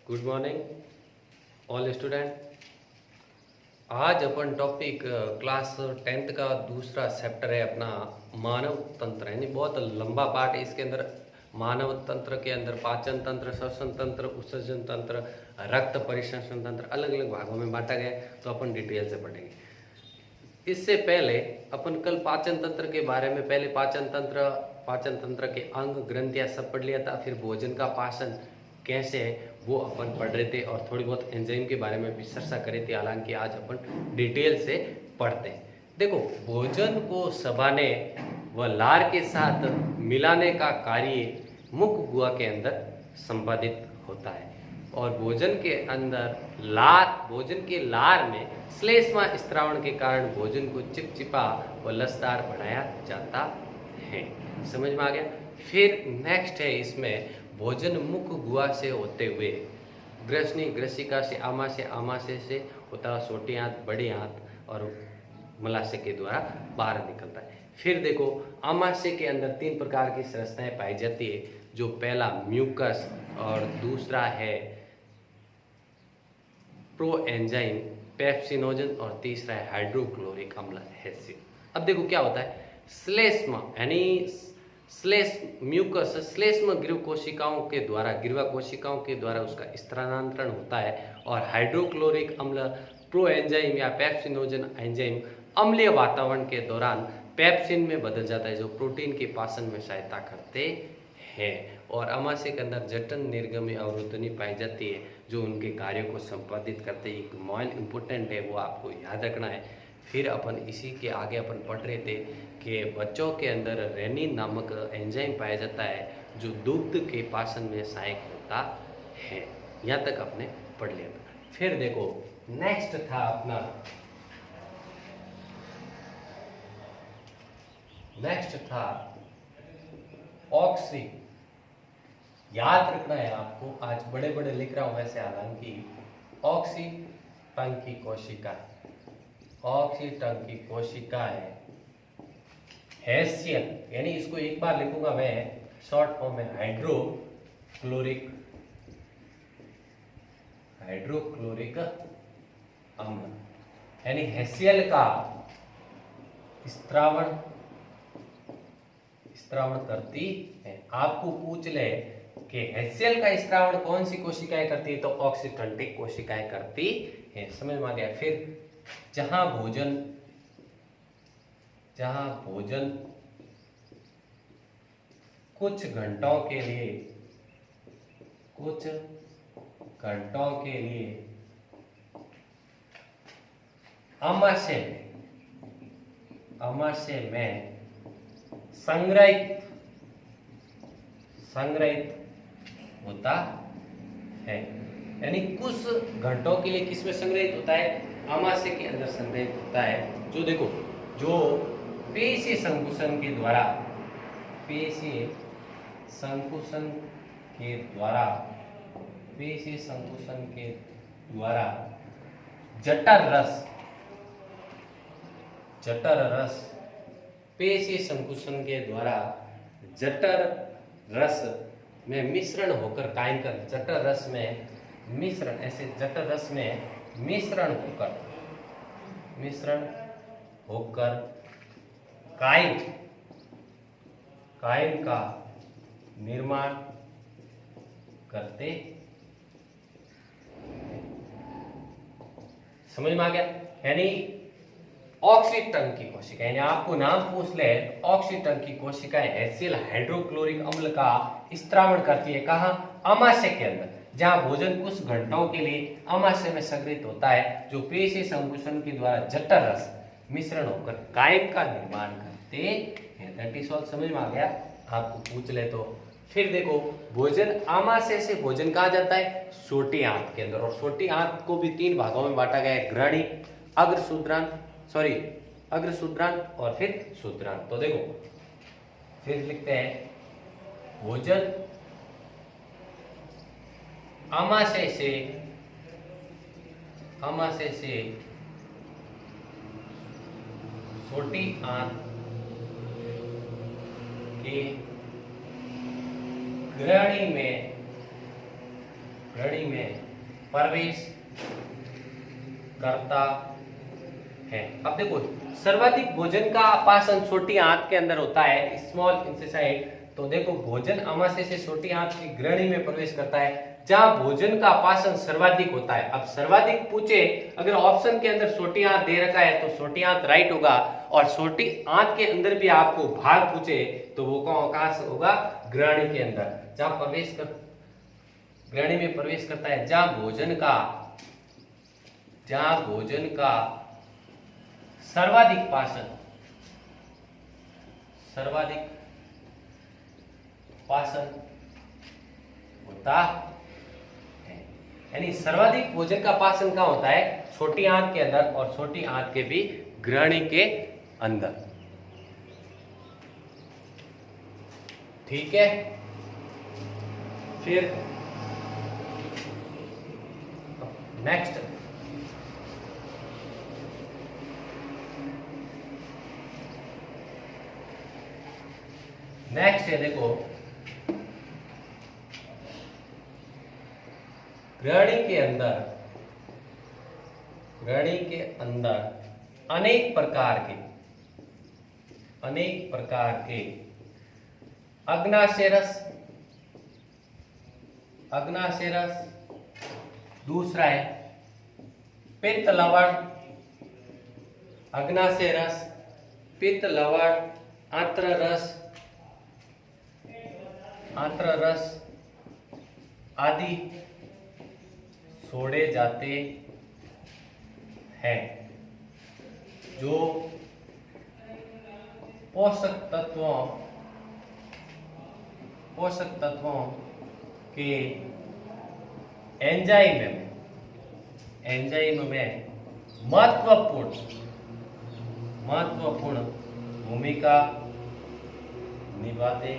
Good morning all student. आज अपन topic class 10th का दूसरा चैप्टर है अपना मानव तंत्र, यानी बहुत लंबा पार्ट है। इसके अंदर मानव तंत्र के अंदर पाचन तंत्र, श्वसन तंत्र, उत्सर्जन तंत्र, रक्त परिसंचरण तंत्र अलग अलग भागों में बांटा गया है, तो अपन डिटेल से पढ़ेंगे। इससे पहले अपन कल पाचन तंत्र के बारे में पहले पाचन तंत्र के अंग ग्रंथियां सब पढ़ लिया था। फिर भोजन का पाचन कैसे है वो अपन पढ़ रहे थे और थोड़ी बहुत एंजाइम के बारे में भी चर्चा करी थी। हालांकि आज अपन डिटेल से पढ़ते हैं। देखो, भोजन को चबाने व लार के साथ मिलाने का कार्य मुख गुहा के अंदर संपादित होता है और भोजन के लार में श्लेष्मा स्त्रावण के कारण भोजन को चिपचिपा व लसदार बनाया जाता है। समझ में आ गया। फिर नेक्स्ट है इसमें भोजन मुख गुहा से होते हुए ग्रसनी, ग्रसिका से, आमाशय से होता हुआ छोटी आंत, बड़ी आंत और मलाशय के द्वारा बाहर निकलता है। फिर देखो, आमाशय के अंदर 3 प्रकार की संरचनाएं पाई जाती है। जो पहला म्यूकस और दूसरा है प्रोएंजाइम पेप्सिनोजन और तीसरा है हाइड्रोक्लोरिक अम्ल हैसिल। अब देखो क्या होता है, श्लेष्मा यानी म्यूकस श्लेष्म गिरवा कोशिकाओं के द्वारा उसका स्थानांतरण होता है और हाइड्रोक्लोरिक अम्ल प्रोएंजाइम या पेप्सिनोजन एंजाइम अम्लीय वातावरण के दौरान पेप्सिन में बदल जाता है, जो प्रोटीन के पाचन में सहायता करते हैं। और आमाशय के अंदर जठन निर्गमी अवरोधनी पाई जाती है, जो उनके कार्यों को संपादित करते हैं। एक मॉइल इंपॉर्टेंट है, वो आपको याद रखना है। फिर अपन इसी के आगे अपन पढ़ रहे थे कि बच्चों के अंदर रेनिन नामक एंजाइम पाया जाता है, जो दुग्ध के पाचन में सहायक होता है। यहाँ तक आपने पढ़ लिया था। फिर देखो, नेक्स्ट था ऑक्सी। याद रखना है आपको, आज बड़े बड़े लिख रहा हूं वैसे, हालांकि ऑक्सी टंग की कोशिका है। हैसियल यानी इसको एक बार लिखूंगा मैं शॉर्ट फॉर्म में, हाइड्रोक्लोरिक अम्ल, यानी हैसियल का स्त्रावण करती है। आपको पूछ ले कि हैसियल का स्त्रावण कौन सी कोशिकाएं करती है, तो ऑक्सीटंटिक कोशिकाएं करती है। समझ में आ गया। फिर जहां भोजन कुछ घंटों के लिए आमाशय में संग्रहित होता है, यानी कुछ घंटों के लिए किसमें संग्रहित होता है, आमाशय के अंदर संग्रहित होता है। जो देखो, जो पेशीय संकुचन के द्वारा जठर रस में मिश्रण होकर जठर रस में मिश्रण होकर कायन का निर्माण करते। समझ में आ गया। यानी ऑक्सीटन की कोशिका, यानी आपको नाम पूछ ले, ऑक्सीटन की कोशिकाएं हैसियल हाइड्रोक्लोरिक अम्ल का स्त्रावण करती है। कहाँ? आमाशय के अंदर, जहां भोजन कुछ घंटों के लिए आमाशय में संग्रहित होता है, जो पेशीय संकुचन के द्वारा जठर रस मिश्रण होकर कायन का निर्माण करते हैं। That is all. समझ में आ गया। आपको पूछ ले तो। फिर देखो, भोजन आमाशय से भोजन कहा जाता है, छोटी आंत के अंदर, और छोटी आंत को भी 3 भागों में बांटा गया है, ग्रहणी, अग्र शूद्रांत और फिर शूद्रांत। तो देखो, फिर लिखते हैं, भोजन आमाशय से छोटी आंत के ग्रहणी में ग्रहणी में प्रवेश करता है। अब देखो, सर्वाधिक भोजन का पाचन छोटी आंत के अंदर होता है, स्मॉल इंटेस्टाइन। तो देखो, भोजन आमाशय से छोटी आंत की ग्रहणी में प्रवेश करता है, जहां भोजन का पाचन सर्वाधिक होता है। अब सर्वाधिक पूछे, अगर ऑप्शन के अंदर छोटी आंत दे रखा है तो छोटी आंत राइट होगा, और छोटी आंत के अंदर भी आपको भाग पूछे तो वो कहां से होगा? ग्रहणी के अंदर, जहां प्रवेश कर ग्रहणी में प्रवेश करता है, जहां भोजन का सर्वाधिक पाचन होता है। यानी सर्वाधिक भोजन का पाचन कहां होता है? छोटी आंत के अंदर, और छोटी आंत के भी ग्रहणी के अंदर। ठीक है, फिर नेक्स्ट है, देखो, ग्रहणी के अंदर अनेक प्रकार के अग्नाशय रस, दूसरा है पित्त लवण, अग्नाशय रस, पित्त लवण, आंत्र रस आदि छोड़े जाते हैं, जो पोषक तत्वों के एंजाइम में महत्वपूर्ण भूमिका निभाते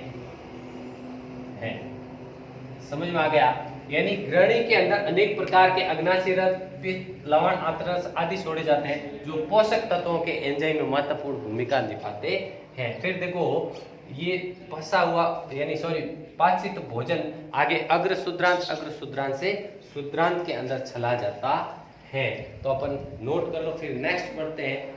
हैं। समझ में आ गया? यानी ग्रहणी के अंदर अनेक प्रकार के अग्नाशय रस, पित्त, लवण, आंत्र रस आदि छोड़े जाते हैं, जो पोषक तत्वों के एंजाइम में महत्वपूर्ण भूमिका निभाते हैं। फिर देखो, ये फंसा हुआ पाचित भोजन आगे अग्र शुद्रांत से शुद्रांत के अंदर चला जाता है। तो अपन नोट कर लो, फिर नेक्स्ट बढ़ते हैं।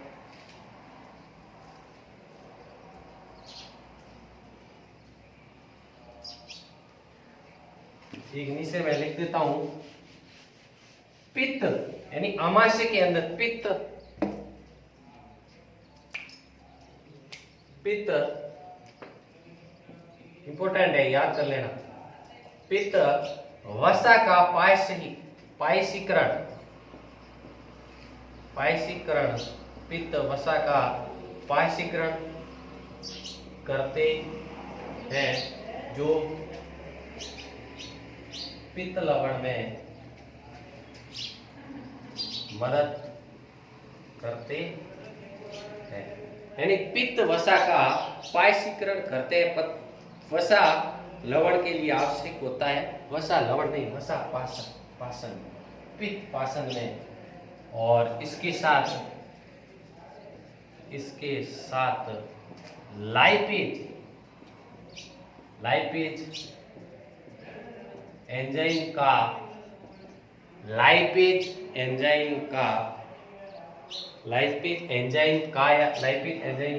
एक नीचे मैं लिख देता हूं, पित्त यानी आमाशय के अंदर पित्त इंपॉर्टेंट है, याद कर लेना। पित्त वसा का पायसीकरण, पित्त वसा का पायसीकरण करते हैं, जो पित्त लवण में मदद करते हैं। यानी पित्त वसा का पायसीकरण करते हैं। वसा लवण के लिए आवश्यक होता है, वसा लवण नहीं, वसा पाचन, पित्त पाचन में, और इसके साथ लाइपेज एंजाइम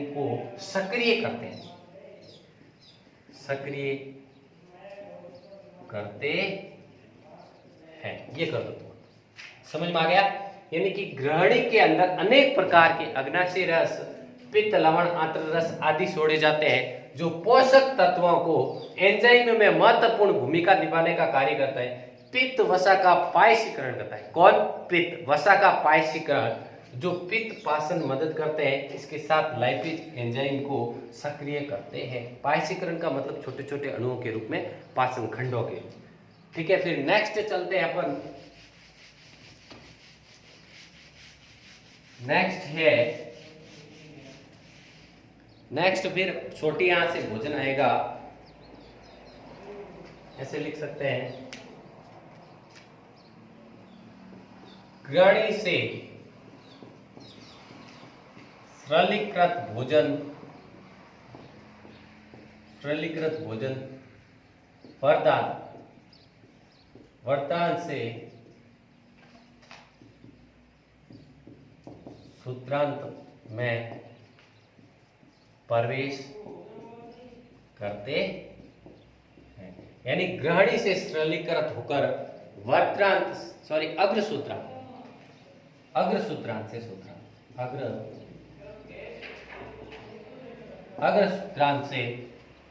को सक्रिय करते हैं। ये कर दो, समझ में आ गया? यानी कि ग्रहणी के अंदर अनेक प्रकार के अग्नाशय रस, पित्त, लवण, आंत्र रस आदि छोड़े जाते हैं, जो पोषक तत्वों को एंजाइम में महत्वपूर्ण भूमिका निभाने का कार्य करता है। पित्त वसा का पायसीकरण करता है। कौन? पित्त वसा का पायसीकरण, जो पित्त पाचन मदद करते हैं, इसके साथ लाइपेज एंजाइम को सक्रिय करते हैं। पायसीकरण का मतलब छोटे छोटे अणुओं के रूप में, पाचन खंडों के। ठीक है, फिर नेक्स्ट चलते हैं अपन। नेक्स्ट फिर छोटी आंत से भोजन आएगा, ऐसे लिख सकते हैं, ग्रहणी से सरलीकृत भोजन वर्तांत से सूत्रांत में प्रवेश करते हैं, यानी ग्रहणी से सरलीकृत होकर वर्त्रांत अग्र सूत्रांत से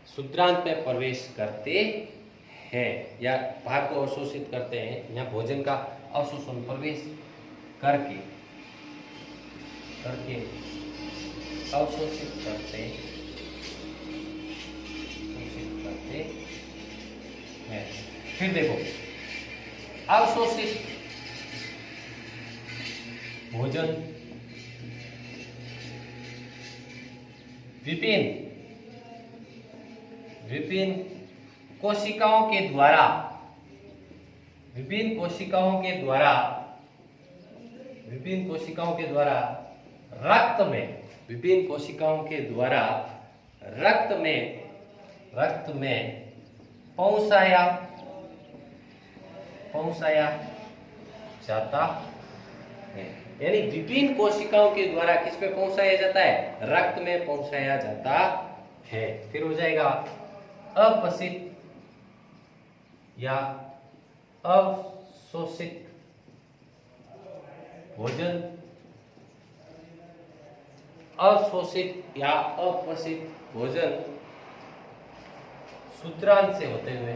सूत्रांत में प्रवेश करते हैं या भाग को अवशोषित करते हैं। यहाँ भोजन का अवशोषण प्रवेश करके अवशोषित करते हैं। फिर देखो, अवशोषित भोजन विभिन्न कोशिकाओं के द्वारा रक्त में पहुंचाया जाता है। यानी विभिन्न कोशिकाओं के द्वारा किस पे पहुंचाया जाता है? रक्त में पहुंचाया जाता है। फिर हो जाएगा अपचित या अवशोषित भोजन, अवशोषित या अपचित भोजन सूत्रांत से होते हुए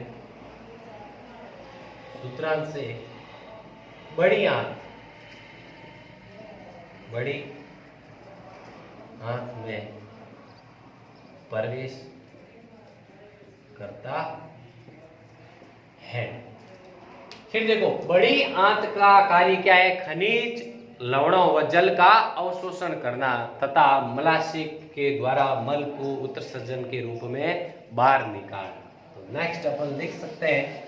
बड़ी आंत में प्रवेश करता है। फिर देखो, बड़ी आंत का कार्य क्या है? खनिज, लवणों व जल का अवशोषण करना तथा मलाशय के द्वारा मल को उत्सर्जन के रूप में बाहर निकालना। तो नेक्स्ट अपन लिख सकते हैं,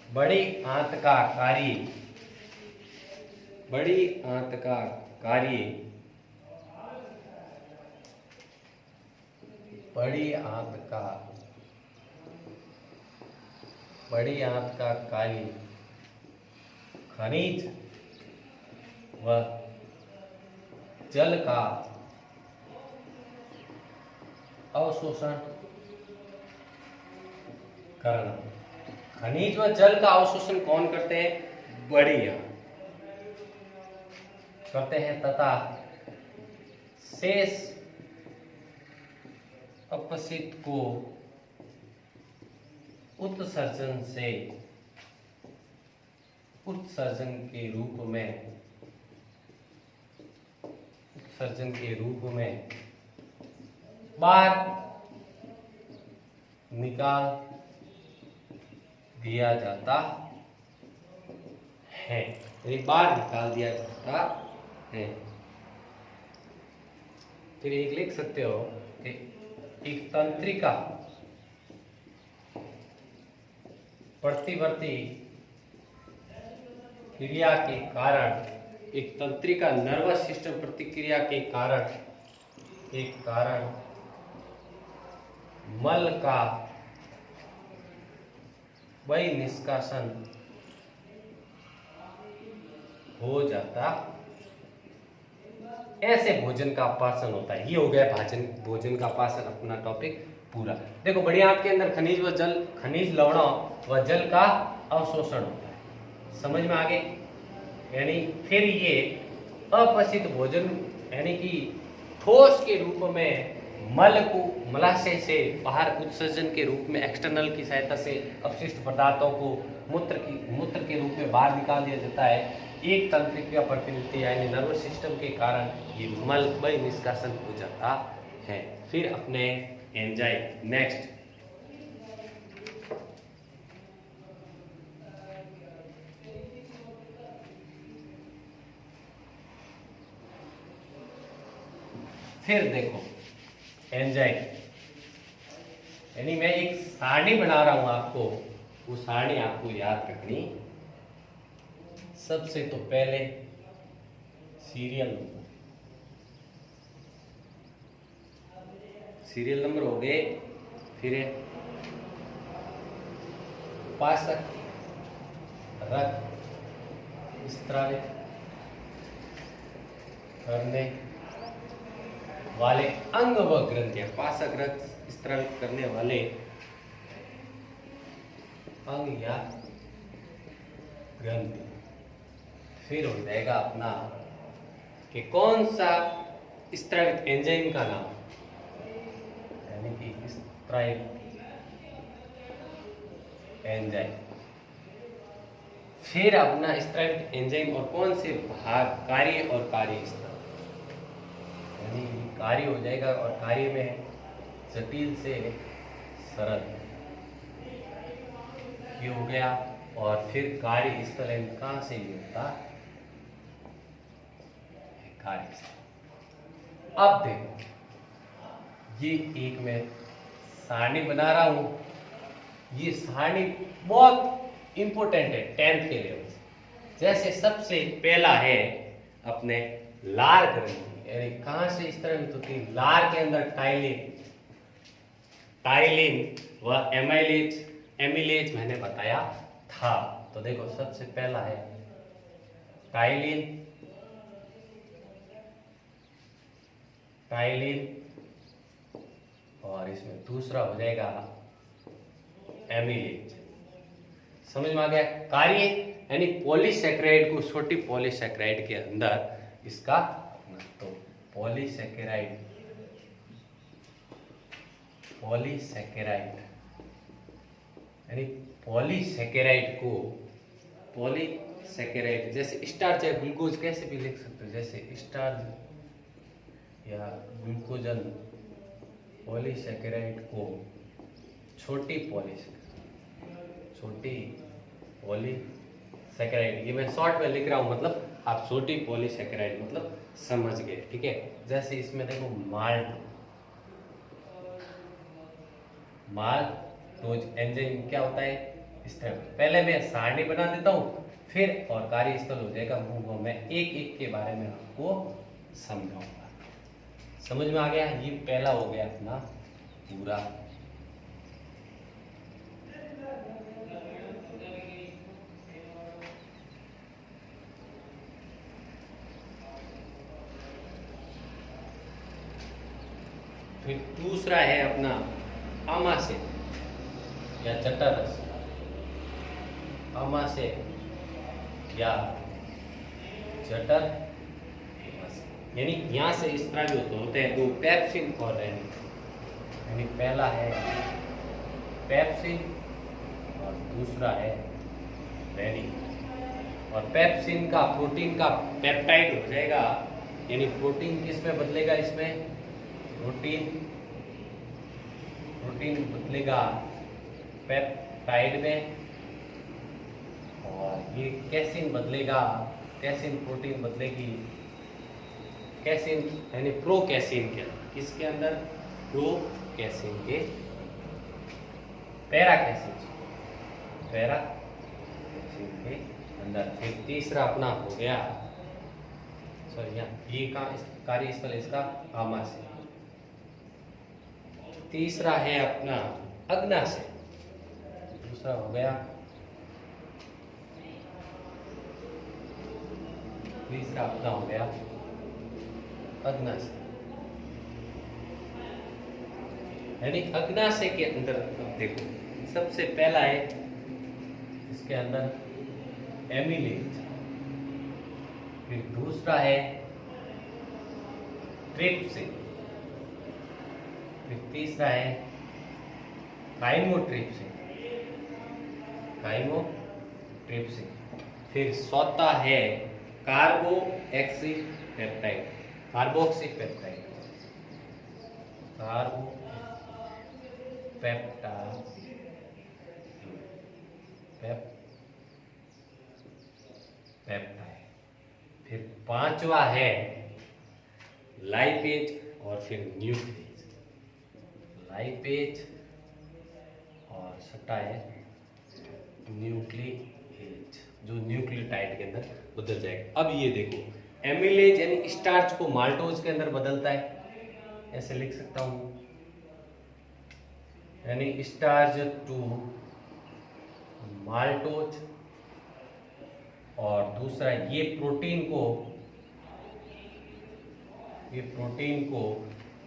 बड़ी आंत का कार्य बड़ी आंत का कार्य खनिज व जल का अवशोषण करना। खनिज व जल का अवशोषण कौन करते हैं? बड़ी आंत करते हैं तथा शेष अपशिष्ट को उत्सर्जन के रूप में बाहर निकाल दिया जाता है। एक बार निकाल दिया जाता है। फिर एक लिख सकते हो कि एक तंत्रिका प्रतिवर्ती क्रिया के कारण, एक तंत्रिका नर्वस सिस्टम प्रतिक्रिया के कारण मल का बहिर्निष्कासन हो जाता, ऐसे भोजन का पाचन होता है। ये हो गया भोजन का पाचन, अपना टॉपिक पूरा। देखो, बड़ी आंत के अंदर खनिज, लवणों व जल का अवशोषण होता है। समझ में आ गए? यानी फिर ये अपचित भोजन यानी कि ठोस के रूप में मल को मलाशय से बाहर उत्सर्जन के रूप में एक्सटर्नल की सहायता से अपशिष्ट पदार्थों को मूत्र के रूप में बाहर निकाल दिया जाता है। एक तंत्रिका प्रतिक्रिया यानी नर्वस सिस्टम के कारण ये मल बहिर्निष्कासन हो जाता है। फिर अपने एंजाइम नेक्स्ट, फिर देखो एंजाइम यानी मैं एक सारणी बना रहा हूं आपको, वो सारणी आपको याद रखनी। सबसे तो पहले सीरियल नंबर हो गए, फिर पाचक रक्त स्त्रावित करने वाले अंग व ग्रंथियां, पाचक रक्त स्त्रावित करने वाले अंग या ग्रंथि। फिर हो जाएगा अपना कि कौन सा स्त्रावित एंजाइम का नाम, यानी कि स्त्रावित एंजाइम। फिर अपना स्त्रावित एंजाइम और कौन से भाग, कार्य और कार्य स्थल, यानी कार्य हो जाएगा और कार्य में जटिल से सरल ये हो गया। और फिर कार्य स्थल कहां से ये होता, कार्य स्थल। अब देखो ये एक मैं सारणी बना रहा हूं, ये सारणी बहुत इंपॉर्टेंट है 10th के लेवल से। जैसे सबसे पहला है अपने लार ग्रंथि, यानी कहां से इस तरह होती है, लार के अंदर टाइलिन व एमिलेज मैंने बताया था। तो देखो सबसे पहला है टाइलिन और इसमें दूसरा हो जाएगा एमिलेज। समझ में आ गया। कार्य यानी पॉलीसैकेराइड को छोटी पॉलीसैकेराइड के अंदर इसका, तो पॉलीसैकेराइड यानी पॉलीसैकेराइड जैसे स्टार्च या ग्लूकोज कैसे भी लिख सकते हो, जैसे स्टार्च या ग्लूकोजन पॉलीसैकेराइड को छोटी पॉलीसैकेराइड, ये मैं शॉर्ट में लिख रहा हूं, मतलब आप छोटी पॉलीसैकेराइड मतलब समझ गए, ठीक है। जैसे इसमें देखो माल्टोज एंजाइम क्या होता है, इस तरह। पहले मैं सारणी बना देता हूं, फिर और कार्यस्थल हो जाएगा वो मैं एक एक के बारे में आपको समझाऊंगा। समझ में आ गया। ये पहला हो गया अपना पूरा। फिर दूसरा है अपना आमाशय या जठररस, आमाशय या जठर, यानी यहां से स्त्रावित होते हैं वो पेप्सिन और रेनिन। यानी पहला है पेप्सिन और दूसरा है रेनिन। और पेप्सिन का प्रोटीन का पेप्टाइड हो जाएगा, यानी प्रोटीन किस में बदलेगा, इसमें प्रोटीन बदलेगा पेप्टाइड में। और ये कैसिन बदलेगा, कैसिन प्रोटीन बदलेगी कैसिन यानी प्रोकैसिन के अंदर। किसके अंदर, प्रोकैसिन के, पैराकैसिन के अंदर। फिर तीसरा अपना हो गया, सॉरी ये का कार्यस्थल इसका आमाशय। तीसरा है अपना अग्नाशय, दूसरा हो गया। तीसरा अपना हो गया अग्नाशय। यानी अग्नाशय के अंदर अब देखो सबसे पहला है इसके अंदर एमिलेज, फिर दूसरा है ट्रिप्सिन, फिर तीसरा है काइमोट्रिप्सिन, फिर चौथा है कार्बोक्सी पेप्टाइड, फिर पांचवा है लाइपेज और फिर न्यूक्लियस, और छठा है न्यूक्लियेज, जो न्यूक्लियोटाइड के अंदर बदल जाएगा। अब ये देखो एमिलेज यानी स्टार्च को माल्टोज के अंदर बदलता है, ऐसे लिख सकता हूं, यानी स्टार्च टू माल्टोज, और दूसरा ये प्रोटीन को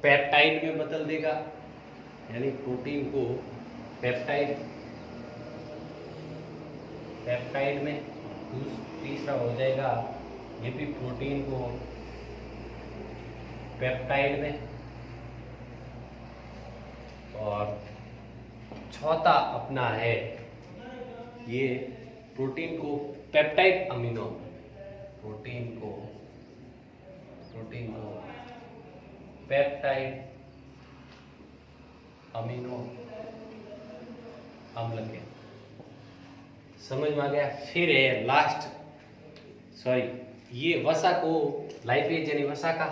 पेप्टाइड में बदल देगा, यानी प्रोटीन को पेप्टाइड में। तीसरा हो जाएगा ये भी प्रोटीन को पेप्टाइड में, और चौथा अपना है ये प्रोटीन को पेप्टाइड अमीनो, प्रोटीन को पेप्टाइड अमीनो अम्ल के। समझ में आ गया। फिर है लास्ट, ये वसा को लाइपेज यानी वसा का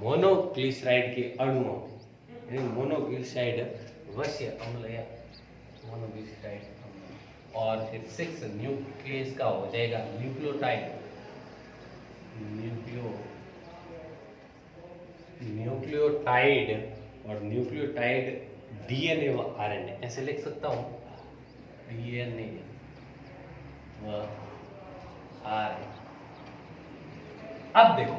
मोनोग्लिसराइड के अणुओं, यानी मोनोग्लिसराइड वश्य अम्ल या मोनोग्लिसराइड अम्ल। और फिर 6 न्यूक्लियस का हो जाएगा न्यूक्लियोटाइड और न्यूक्लियोटाइड डीएनए व आरएनए, ऐसे लिख सकता हूं, डीएनए व आरएनए। अब देखो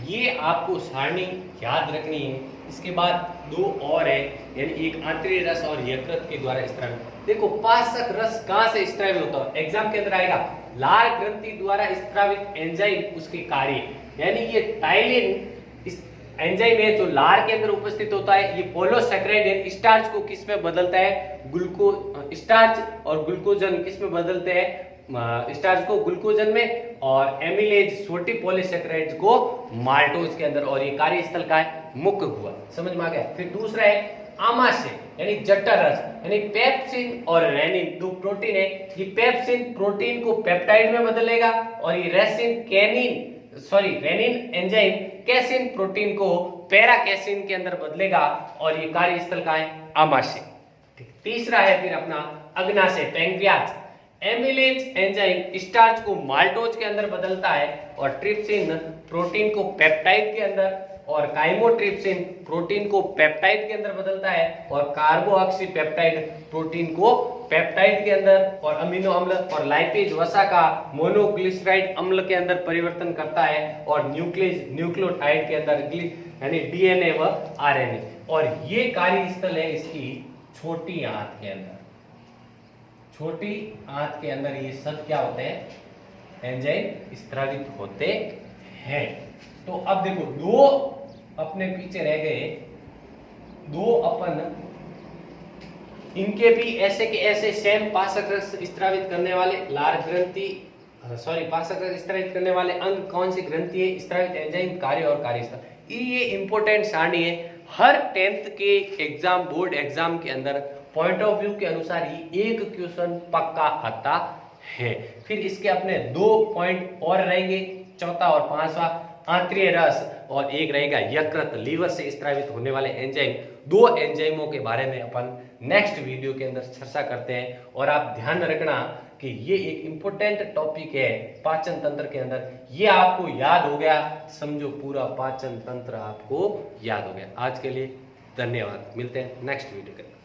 ये आपको सारणी याद रखनी है। इसके बाद 2 और है, यानी एक आंतरिक रस और यकृत के द्वारा स्त्रावित। देखो पाचक रस कहां से स्त्रावित होता है, एग्जाम के अंदर आएगा, लाल ग्रंथि द्वारा स्त्रावित एंजाइम उसके कार्य, यानी ये टाइलिन एंजाइम है जो लार के अंदर उपस्थित होता है। ये पोलोसैकेराइड स्टार्च को किस में बदलता है, स्टार्च और ग्लूकोजन किस में बदलते हैं, स्टार्च को ग्लूकोजन में, और एमिलेज छोटी पॉलीसैकेराइड्स को माल्टोज के अंदर, और ये कार्यस्थल का है मुख्य हुआ। समझ में आ गया। फिर दूसरा है आमाशय यानी जठर रस, यानी पेप्सिन और रेनिन 2 प्रोटीन है। ये पेप्सिन प्रोटीन को पेप्टाइड में बदलेगा, और ये रेनिन एंजाइम कैसिन प्रोटीन को पैराकैसिन के अंदर बदलेगा, और ये कार्यस्थल का है आमाशय। तीसरा है फिर अपना अग्नाशय पैंक्रियाज, एमिलेज एंजाइम स्टार्च को माल्टोज के अंदर बदलता है, और ट्रिप्सिन प्रोटीन को पेप्टाइड के अंदर, और काइमोट्रिप्सिन प्रोटीन को पेप्टाइड के अंदर बदलता है, और कार्बोऑक्सीपेप्टाइड प्रोटीन को पेप्टाइड के अंदर, और अमीनो अम्ल और लाइपेज वसा का मोनोग्लिसराइड अम्ल के अंदर परिवर्तन करता है, और न्यूक्लियोटाइड के अंदर यानी डीएनए व आरएनए। और ये कार्यस्थल है इसकी छोटी आंत के अंदर। छोटी आंत के अंदर ये सब क्या होते हैं, एंजाइम स्त्रावित होते हैं। तो अब देखो 2 अपने पीछे रह गए, 2 अपन इनके भी ऐसे के ऐसे सेम पाचक रस स्त्रावित करने वाले लार ग्रंथि पाचक रस स्त्रावित करने वाले अंग कौन सी ग्रंथि है, स्त्रावित एंजाइम, कार्य और कार्यस्थल। ये इंपॉर्टेंट सारणी है। हर 10th के एग्जाम, बोर्ड एग्जाम के अंदर पॉइंट ऑफ व्यू के अनुसार ये एक क्वेश्चन पक्का आता है। फिर इसके अपने 2 पॉइंट और रहेंगे, चौथा और 5वां आंतरिक रस, और एक रहेगा यकृत लीवर से स्त्रावित होने वाले एंजाइम। 2 एंजाइमों के बारे में अपन नेक्स्ट वीडियो के अंदर चर्चा करते हैं। और आप ध्यान रखना कि ये एक इंपॉर्टेंट टॉपिक है पाचन तंत्र के अंदर। ये आपको याद हो गया, समझो पूरा पाचन तंत्र आपको याद हो गया। आज के लिए धन्यवाद, मिलते हैं नेक्स्ट वीडियो के अंदर।